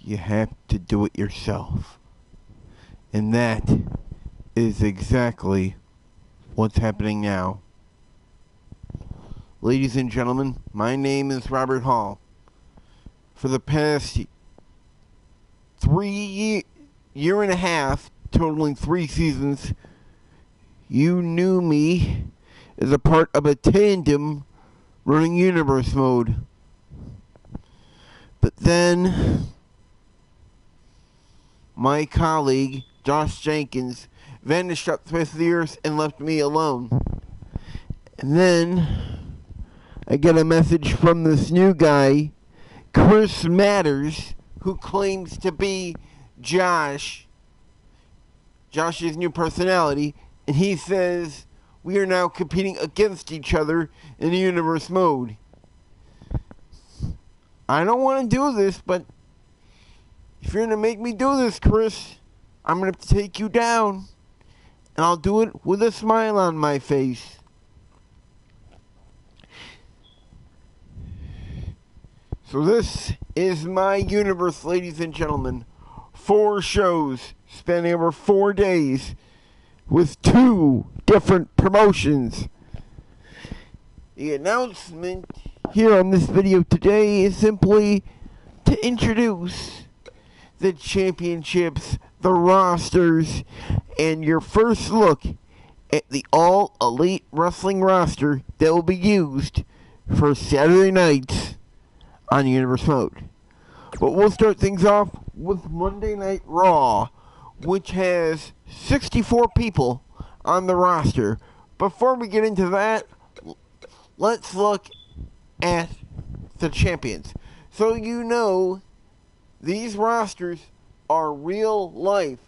you have to do it yourself. And that is exactly what's happening now. Ladies and gentlemen, my name is Robert Hall. For the past year and a half, totaling 3 seasons, you knew me as a part of a tandem running Universe Mode. But then, my colleague, Josh Jenkins, vanished up the face of the earth and left me alone. And then, I get a message from this new guy, Chris Matters, who claims to be Josh's new personality, and he says we are now competing against each other in Universe Mode. I don't want to do this, but if you're going to make me do this, Chris, I'm going to have to take you down, and I'll do it with a smile on my face. So this is my universe, ladies and gentlemen. 4 shows spanning over 4 days with 2 different promotions. The announcement here on this video today is simply to introduce the championships, the rosters, and your first look at the All Elite Wrestling roster that will be used for Saturday nights on Universe Mode. But we'll start things off with Monday Night Raw, which has 64 people on the roster. Before we get into that, let's look at the champions. So you know, these rosters are real life,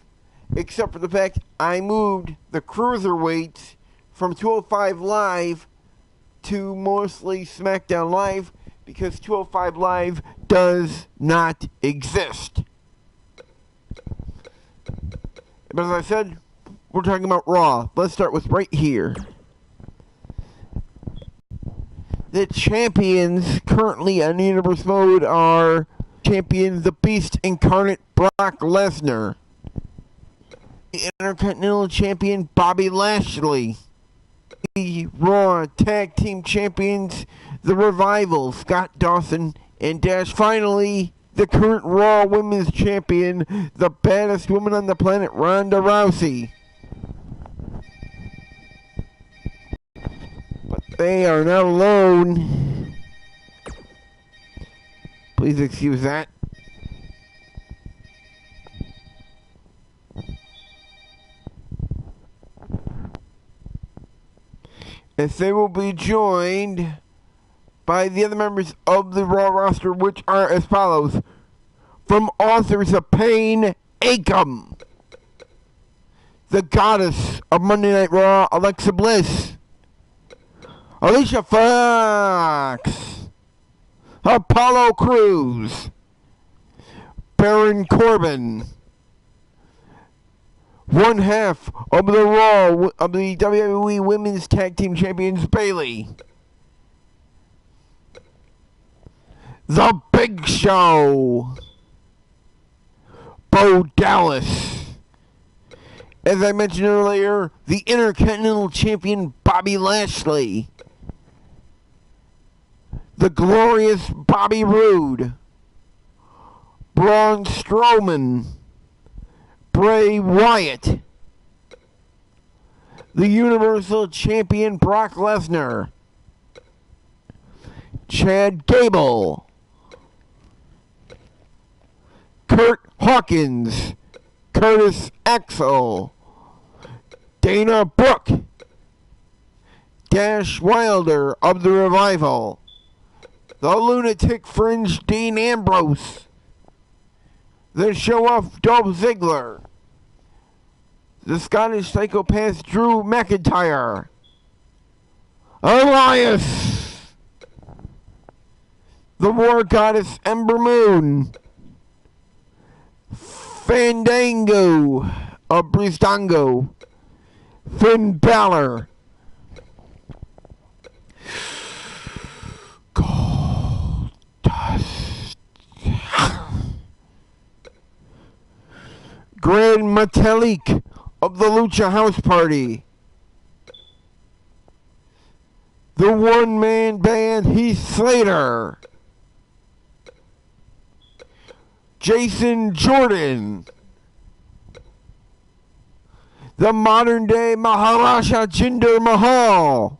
except for the fact I moved the cruiserweights from 205 Live to mostly SmackDown Live, because 205 Live does not exist. But as I said, we're talking about Raw. Let's start with right here. The champions currently on Universe Mode are champion The Beast Incarnate Brock Lesnar, the Intercontinental Champion Bobby Lashley, the Raw Tag Team Champions The Revival, Scott Dawson and Dash. Finally, the current Raw Women's Champion, the baddest woman on the planet, Ronda Rousey. But they are not alone. Please excuse that. As they will be joined by the other members of the Raw roster, which are as follows. From Authors of Pain, Akam. The Goddess of Monday Night Raw, Alexa Bliss. Alicia Fox. Apollo Crews. Baron Corbin. One half of the Raw of the WWE Women's Tag Team Champions, Bayley. The Big Show. Bo Dallas. As I mentioned earlier, the Intercontinental Champion, Bobby Lashley. The Glorious Bobby Roode. Braun Strowman. Bray Wyatt. The Universal Champion, Brock Lesnar. Chad Gable. Kurt Hawkins. Curtis Axel. Dana Brooke. Dash Wilder of the Revival. The Lunatic Fringe, Dean Ambrose. The Show-Off, Dolph Ziggler. The Scottish Psychopath, Drew McIntyre. Elias. The War Goddess, Ember Moon. Fandango of Breezango. Finn Balor. Gold Dust. Gran Metalik of the Lucha House Party. The one-man band Heath Slater. Jason Jordan. The modern-day Maharaja Jinder Mahal.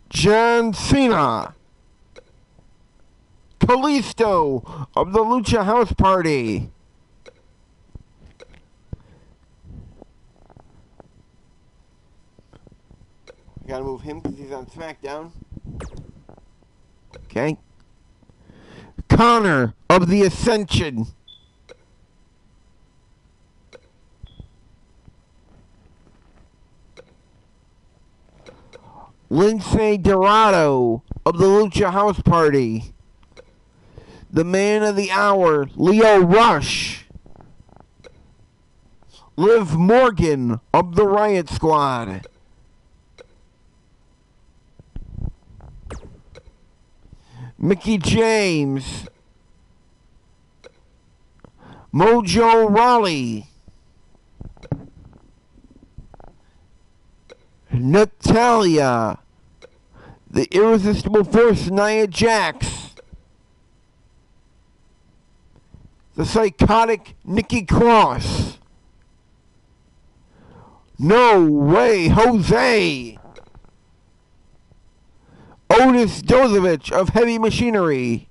John Cena. Kalisto of the Lucha House Party. We gotta move him because he's on SmackDown. Okay. Connor of the Ascension. Lince Dorado of the Lucha House Party. The man of the hour, Lio Rush. Liv Morgan of the Riot Squad. Mickie James. Mojo Rawley. Natalya. The Irresistible Force, Nia Jax. The psychotic Nikki Cross. No Way Jose. Otis Dozovich of Heavy Machinery.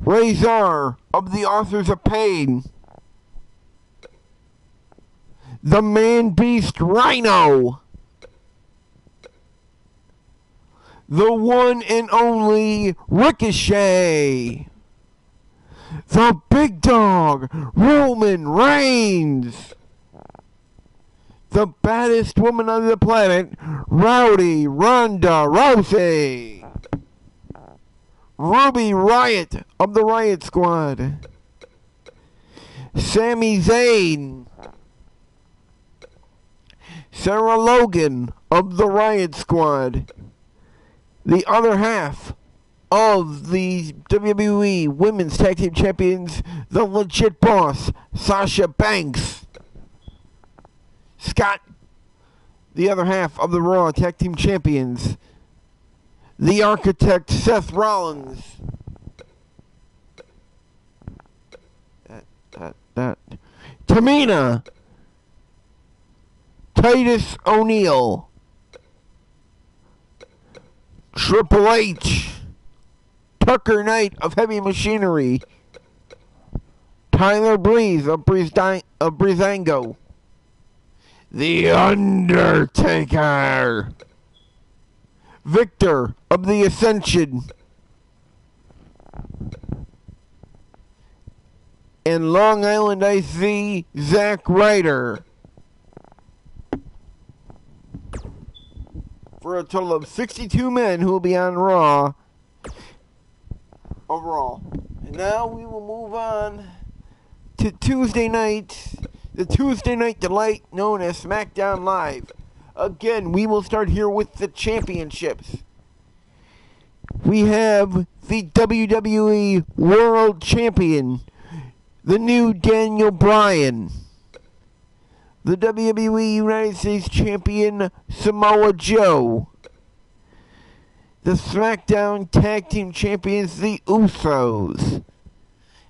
Razor of the Authors of Pain. The Man Beast Rhino. The one and only Ricochet. The Big Dog, Roman Reigns. The baddest woman on the planet, Rowdy Ronda Rousey. Ruby Riott of the Riot Squad. Sami Zayn. Sarah Logan of the Riot Squad. The other half of the WWE Women's Tag Team Champions, the Legit Boss, Sasha Banks. Scott, the other half of the Raw Tag Team Champions, the Architect, Seth Rollins. Tamina. Titus O'Neil. Triple H. Tucker Knight of Heavy Machinery. Tyler Breeze of Breezango. The Undertaker. Victor of the Ascension. And Long Island IC, Zack Ryder. For a total of 62 men who will be on Raw overall. And now we will move on to Tuesday night, the Tuesday Night Delight known as SmackDown Live. Again, we will start here with the championships. We have the WWE World Champion, the new Daniel Bryan. The WWE United States Champion, Samoa Joe. The SmackDown Tag Team Champions, the Usos.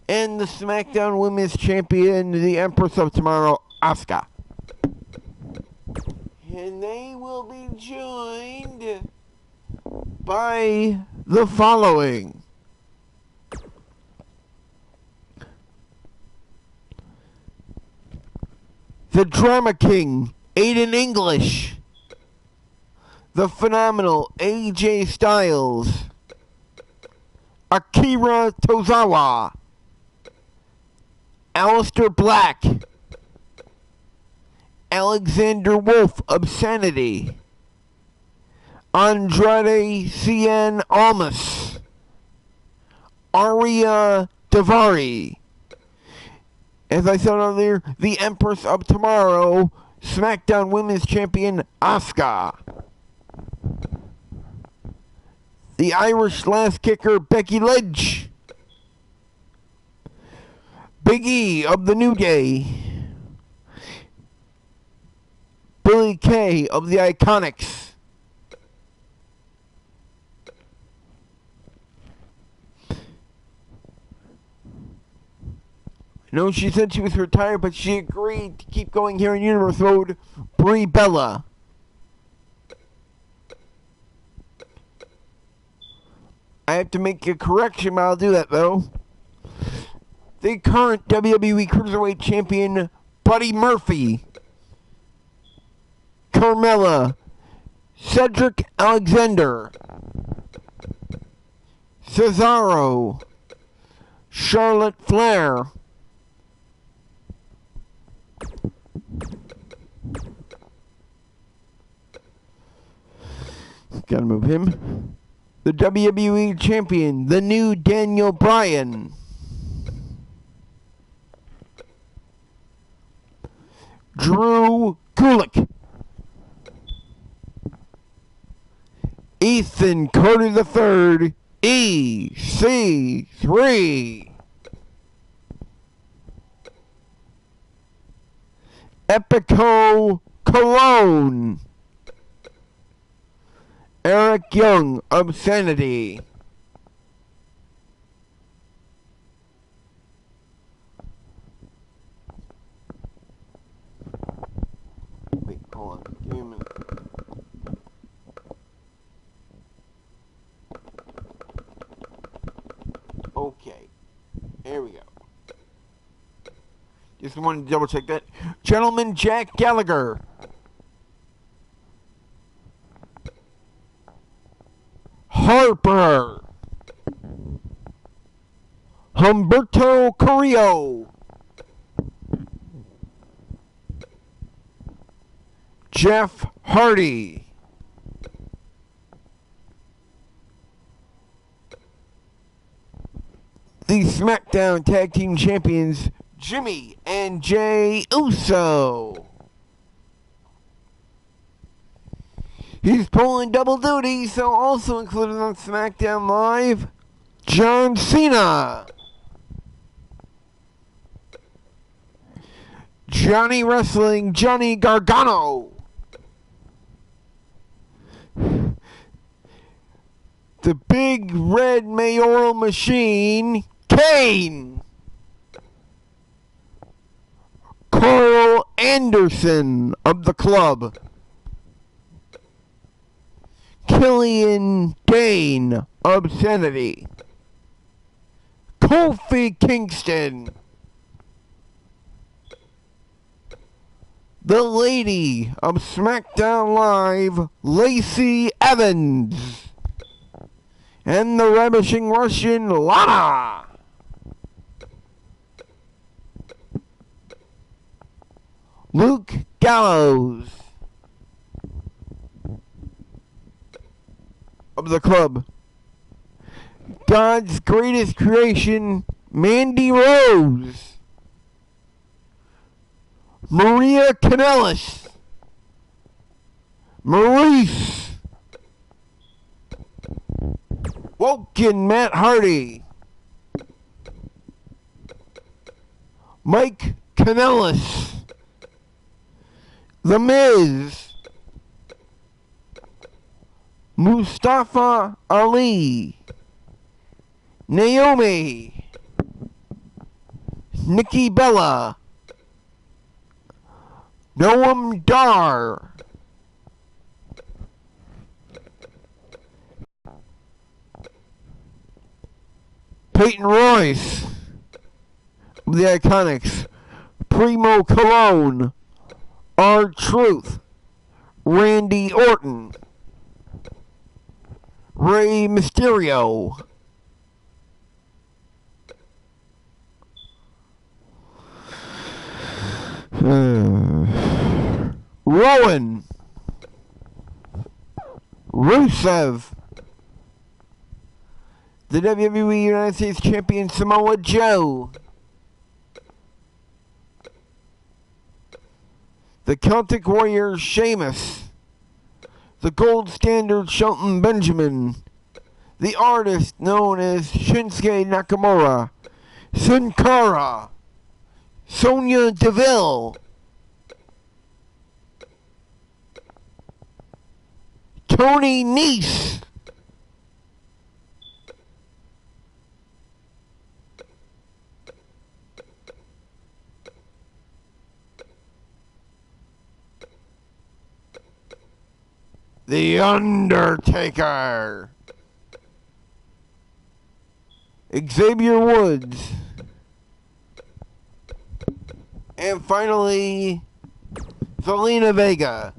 And the SmackDown Women's Champion, the Empress of Tomorrow, Asuka. And they will be joined by the following. The Drama King, Aiden English. The phenomenal AJ Styles. Akira Tozawa. Aleister Black. Alexander Wolf of Sanity. Andrade Cien Almas. Arya Daivari. As I said earlier, the Empress of Tomorrow, SmackDown Women's Champion, Asuka. the Irish last kicker Becky Lynch, Big E of the New Day, Billy Kay of the Iconics, no, she said she was retired, but she agreed to keep going here in Universe Mode. Brie Bella. I have to make a correction, but I'll do that, though. The current WWE Cruiserweight Champion, Buddy Murphy. Carmella. Cedric Alexander. Cesaro. Charlotte Flair. Gotta move him. The WWE Champion, the new Daniel Bryan. Drew Gulak. Ethan Carter III, EC3. Epico Cologne. Eric Young of Sanity. Wait, hold on. Give me a minute. Okay. Here we go. Just wanted to double check that. Gentleman Jack Gallagher. Harper. Humberto Carrillo. Jeff Hardy. The SmackDown Tag Team Champions, Jimmy and Jay Uso. He's pulling double duty, so also included on SmackDown Live, John Cena. Johnny Wrestling, Johnny Gargano. The big red mayoral machine, Kane. Carl Anderson of the club. Killian Dane of Sanity. Kofi Kingston. The lady of SmackDown Live, Lacey Evans. And the ravishing Russian, Lana. Luke Gallows of the club. God's greatest creation, Mandy Rose. Maria Kanellis. Maurice. Woken Matt Hardy. Mike Kanellis. The Miz. Mustafa Ali. Naomi. Nikki Bella. Noam Dar. Peyton Royce of the Iconics. Primo Cologne. R-Truth. Randy Orton. Rey Mysterio. Rowan. Rusev. The WWE United States Champion, Samoa Joe. The Celtic Warrior, Sheamus. The Gold Standard, Shelton Benjamin. the artist known as Shinsuke Nakamura, Sin Cara, Sonya Deville, Tony Nese, The Undertaker, Xavier Woods, and finally, Zelina Vega.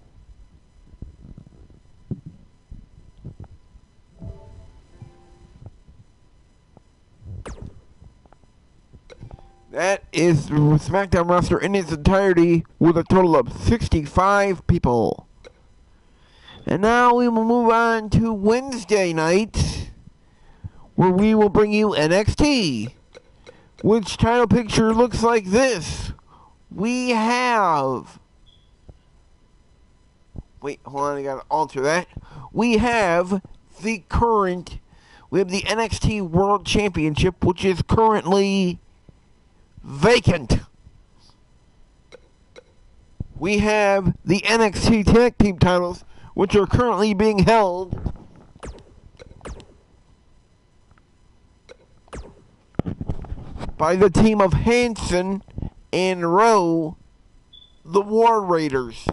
That is the SmackDown roster in its entirety with a total of 65 people. And now we will move on to Wednesday night, where we will bring you NXT, which title picture looks like this. We have... Wait, hold on, I gotta alter that. We have the NXT World Championship, which is currently vacant. We have the NXT Tag Team titles, which are currently being held by the team of Hanson and Rowe, the War Raiders.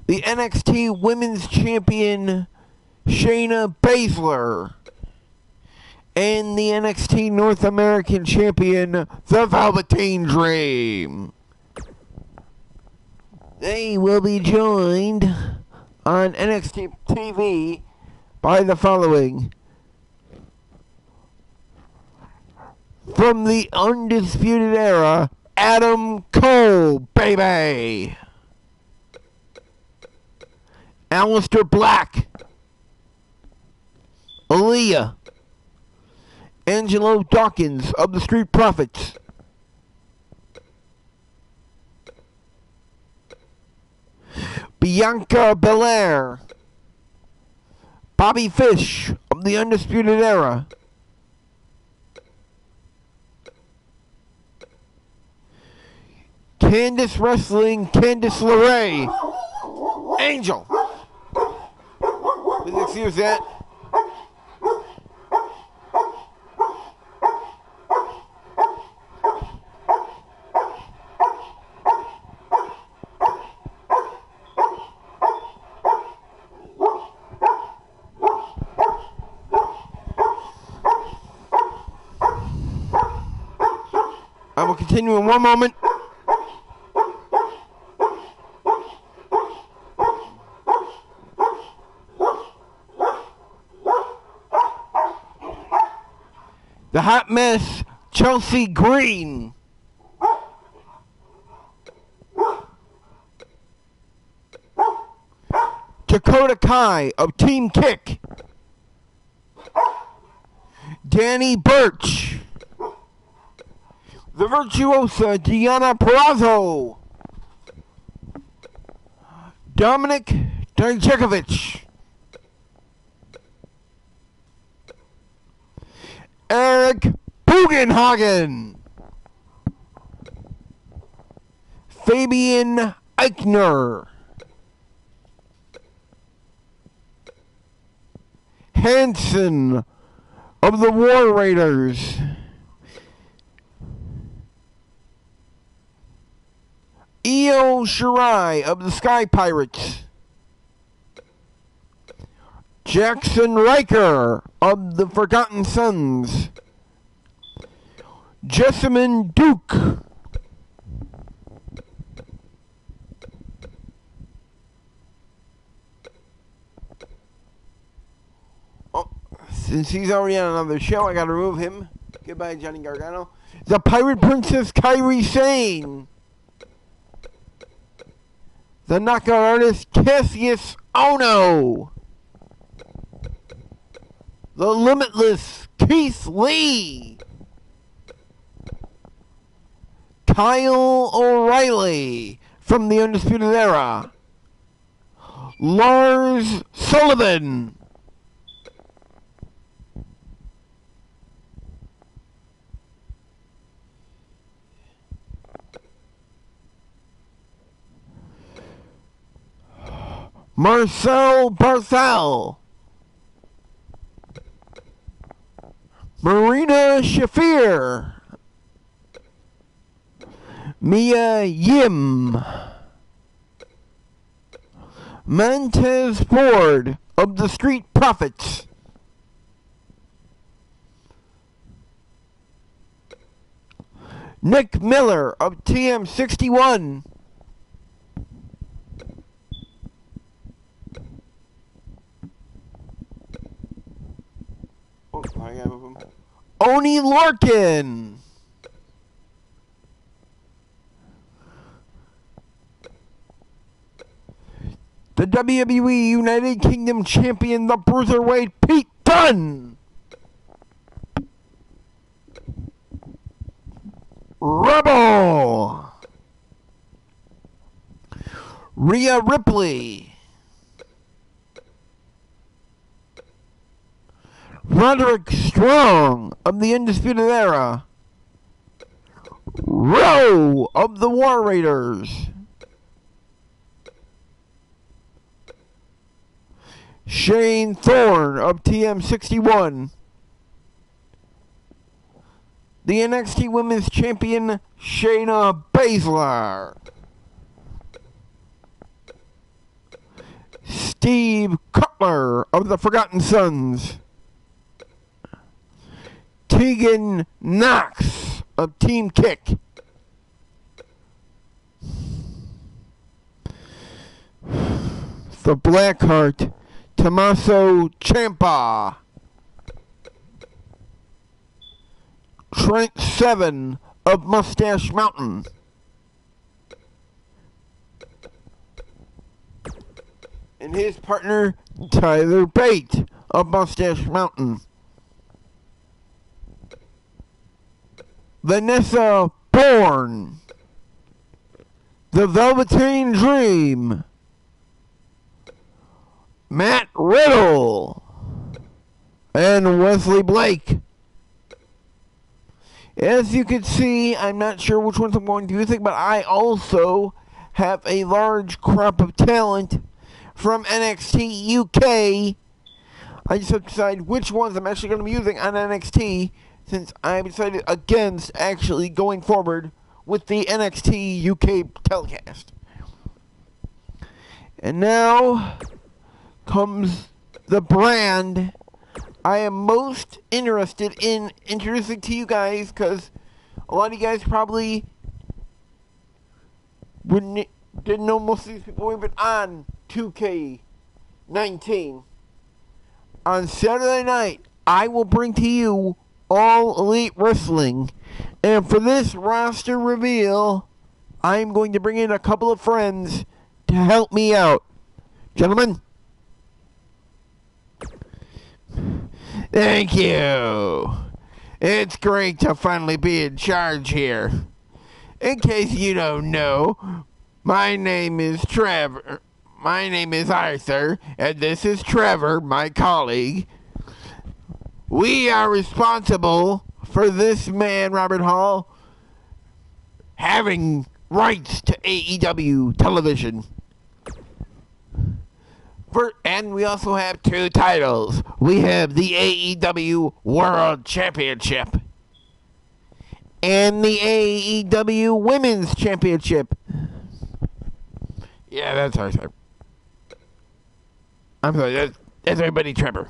The NXT Women's Champion, Shayna Baszler, and the NXT North American Champion, the Velveteen Dream. They will be joined on NXT TV by the following. From the Undisputed Era, Adam Cole, baby! Aleister Black, Aaliyah, Angelo Dawkins of the Street Profits, Bianca Belair, Bobby Fish of the Undisputed Era, Candice Wrestling, Candice LeRae, Angel. Please excuse that. I will continue in one moment. The Hot Mess, Chelsea Green. Dakota Kai of Team Kick. Danny Burch. The Virtuosa, Deonna Purrazzo. Dominic Dijakovic. Eric Bugenhagen. Fabian Eichner. Hanson of the War Raiders. Io Shirai of the Sky Pirates. Jackson Riker of the Forgotten Sons. Jessamine Duke. Oh, since he's already on another show, I gotta remove him. Goodbye, Johnny Gargano. The Pirate Princess Kairi Sane. The knockout artist Cassius Ohno. The Limitless Keith Lee. Kyle O'Reilly from the Undisputed Era. Lars Sullivan. Marcel Barthel. Marina Shafir. Mia Yim. Montez Ford of the Street Profits. Nick Miller of TM61. Oni Lorcan. The WWE United Kingdom Champion, the Bruiserweight Pete Dunne. Rebel. Rhea Ripley. Roderick Strong of the Undisputed Era. Rowe of the War Raiders. Shane Thorne of TM61. The NXT Women's Champion, Shayna Baszler. Steve Cutler of the Forgotten Sons. Tegan Knox of Team Kick. The Blackheart, Tommaso Ciampa. Trent Seven of Mustache Mountain. And his partner, Tyler Bate of Mustache Mountain. Vanessa Bourne. The Velveteen Dream. Matt Riddle. And Wesley Blake. As you can see, I'm not sure which ones I'm going to use, but I also have a large crop of talent from NXT UK. I just have to decide which ones I'm actually going to be using on NXT, since I decided against actually going forward with the NXT UK telecast. And now comes the brand I am most interested in introducing to you guys, because a lot of you guys probably didn't know most of these people were even on 2K19. On Saturday night, I will bring to you All Elite Wrestling, and for this roster reveal, I'm going to bring in a couple of friends to help me out. Gentlemen. Thank you. It's great to finally be in charge here. In case you don't know, my name is Trevor. My name is Arthur, and this is Trevor, my colleague. We are responsible for this man, Robert Hall, having rights to AEW television. And we also have two titles. We have the AEW World Championship and the AEW Women's Championship. Yeah, that's our side. I'm sorry, that's everybody, Trevor.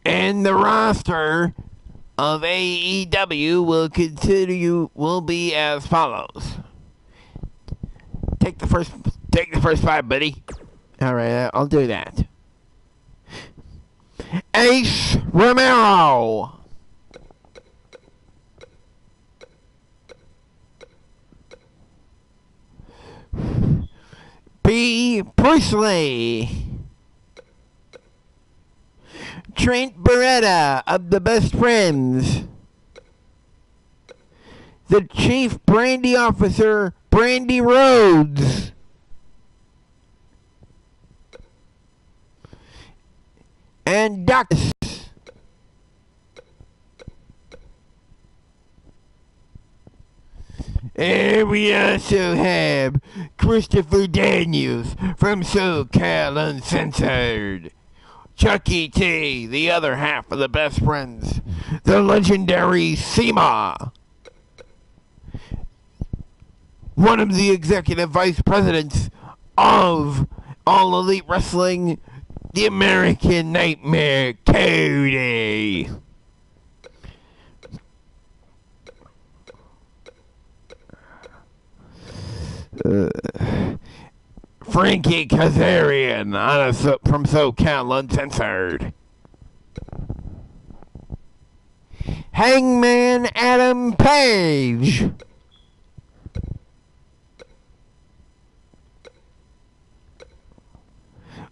And the roster of AEW will be as follows. Take the first five, buddy. Alright, I'll do that. Ace Romero. B. Priestley. Trent Beretta of the Best Friends. The Chief Brandy Officer, Brandy Rhodes. Doctor. And we also have Christopher Daniels from SoCal Uncensored. Chucky T, the other half of the Best Friends. The legendary Seema. One of the executive vice presidents of All Elite Wrestling, the American Nightmare, Cody. Frankie Kazarian from SoCal Uncensored. Hangman Adam Page.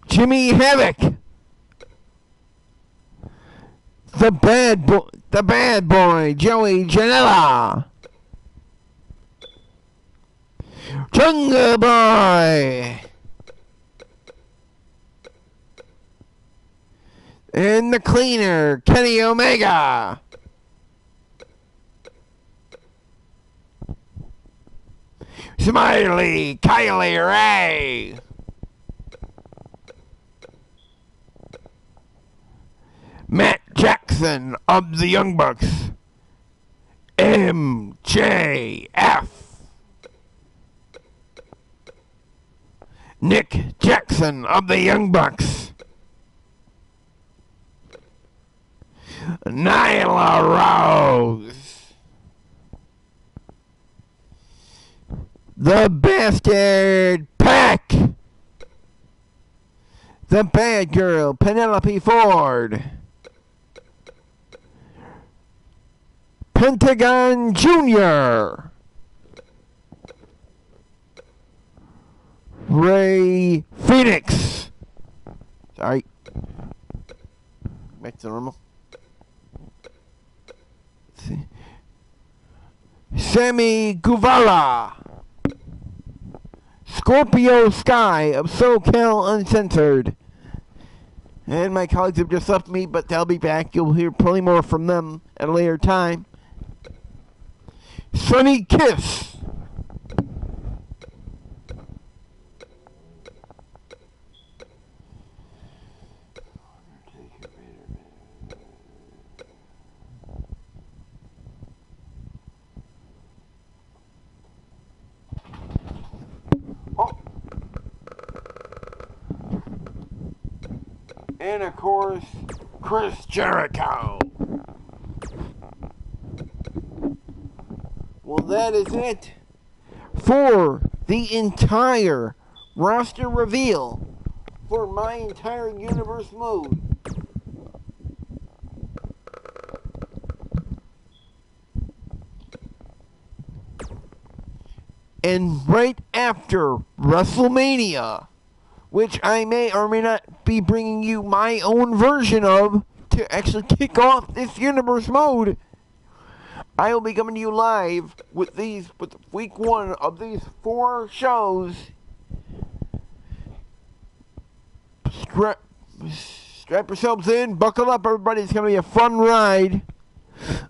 Jimmy Havoc. The bad boy, Joey Janela. Jungle Boy. And the cleaner, Kenny Omega. Smiley, Kylie Ray. Matt Jackson of the Young Bucks. MJF. Nick Jackson of the Young Bucks. Nyla Rose. The Bastard Pack. The Bad Girl, Penelope Ford. Pentagon Jr. Ray Phoenix. Sorry. Back to normal. Sammy Guevara. Scorpio Sky of SoCal Uncensored. And my colleagues have just left me, but they'll be back. You'll hear plenty more from them at a later time. Sonny Kiss. And of course, Chris Jericho. Well, that is it for the entire roster reveal for my entire universe mode. And right after WrestleMania, which I may or may not be bringing you my own version of to actually kick off this universe mode, I will be coming to you live with week 1 of these 4 shows. Strap yourselves in, buckle up everybody, it's going to be a fun ride.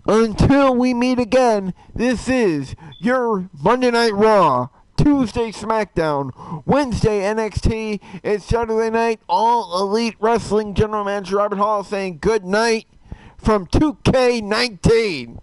Until we meet again, this is your Monday Night Raw, Tuesday SmackDown, Wednesday NXT, and Saturday night All Elite Wrestling General Manager Robert Hall saying good night from 2K19.